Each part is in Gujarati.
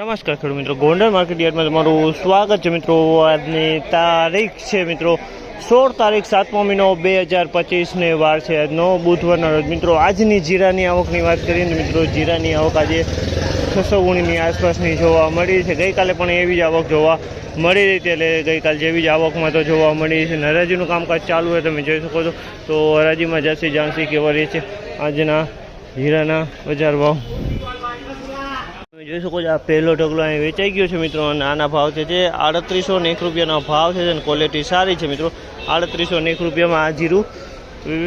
નમસ્કાર ખેડૂત મિત્રો, ગોંડલ માર્કેટ યાર્ડમાં તમારું સ્વાગત છે મિત્રો। આજની તારીખ છે મિત્રો 16 તારીખ 7મો મહિનો 2025 ને વાર છે આજનો બુધવારના રોજ મિત્રો। આજની જીરાની આવકની વાત કરીએ તો મિત્રો જીરાની આવક આજે 600 ગુણીની આસપાસની જોવા મળી છે। ગઈકાલે પણ એવી જ આવક જોવા મળી રહી હતી, એટલે ગઈકાલ જેવી જ આવકમાં તો જોવા મળી છે। હરાજીનું કામકાજ ચાલુ હોય તમે જોઈ શકો છો। તો હરાજીમાં જર્સી જાણસી કેવા રહી છે આજના જીરાના બજાર ભાવ જોઈ શકો છો। આ પહેલો ઢગલો અહીં વેચાઈ ગયો છે મિત્રો, અને આના ભાવ છે 3801 રૂપિયાનો ભાવ છે અને ક્વોલિટી સારી છે મિત્રો। 3801 રૂપિયામાં આ જીરું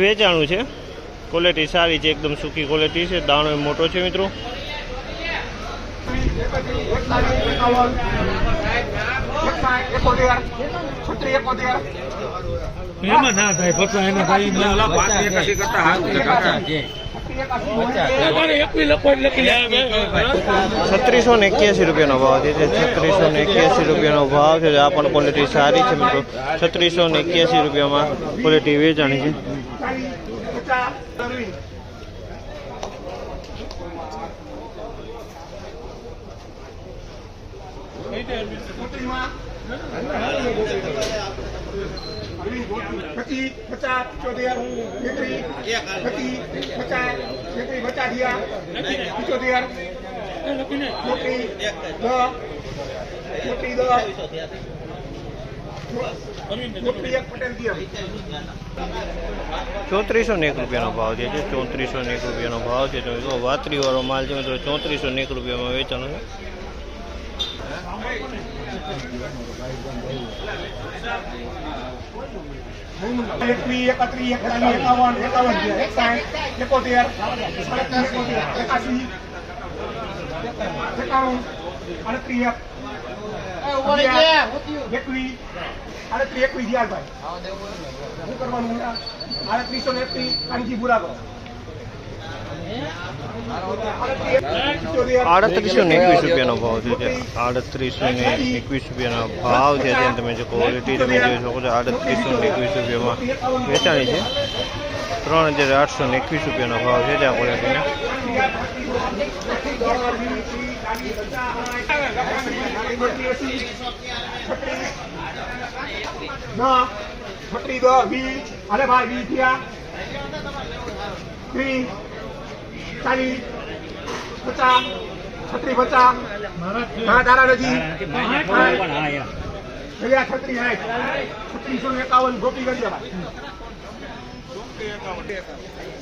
વેચાણું છે, ક્વોલિટી સારી છે, એકદમ સૂકી ક્વોલિટી છે, દાણો મોટો છે મિત્રો। એમાં ના થાય પચાસ એના થાય 3681 રૂપિયાનો ભાવ છે। 3681 રૂપિયાનો ભાવ છે। આ પણ ક્વોલિટી સારી છે મિત્રો। 3681 રૂપિયામાં ક્વોલિટી વેચાણી છે। ₹3401 રૂપિયાનો ભાવ છે। 3401 રૂપિયાનો ભાવ છે। તો વાતરી વાળો માલ છે મિત્રો, 3401 રૂપિયામાં વેચાણો છે। ₹3821 રૂપિયાનો ભાવ છે। 3821 રૂપિયાનો ભાવ છે। તમે જો ક્વોલિટી તમે જોઈ શકો છો, 3821 રૂપિયામાં વેચાણી છે। 3821 રૂપિયાનો ભાવ છે આ ક્વોલિટીને।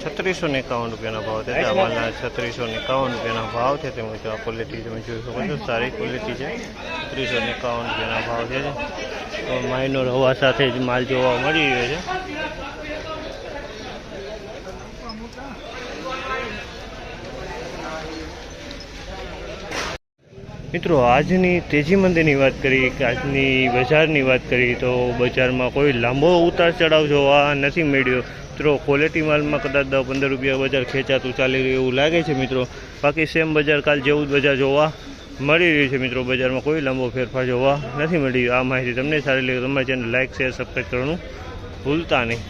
₹3651 રૂપિયાનો ભાવ છે। આમાંના ₹3651 રૂપિયાનો ભાવ છે। તમે આ ક્વોલિટી તમે જોઈ શકો છો, સારી ક્વોલિટી છે। ₹3651 રૂપિયાના ભાવ છે। માઇનોર હવા સાથે જ માલ જોવા મળી રહ્યો છે। મિત્રો આજની તેજી મંદીની વાત કરીએ કે આજની બજારની વાત કરીએ તો બજારમાં કોઈ લાંબો ઉતાર ચઢાવ જોવા નથી મળ્યો મિત્રો। ક્વોલિટી માલમાં કદાચ 10-15 રૂપિયા બજાર ખેંચાતું ચાલી રહ્યું એવું લાગે છે મિત્રો। બાકી સેમ બજાર કાલ જેવું જ બજાર જોવા મળી રહ્યું છે મિત્રો। બજારમાં કોઈ લાંબો ફેરફાર જોવા નથી મળી। આ માહિતી તમને સારી લાગે તમારી ચેનલ લાઇક શેર સબસ્ક્રાઈબ કરવાનું ભૂલતા નહીં।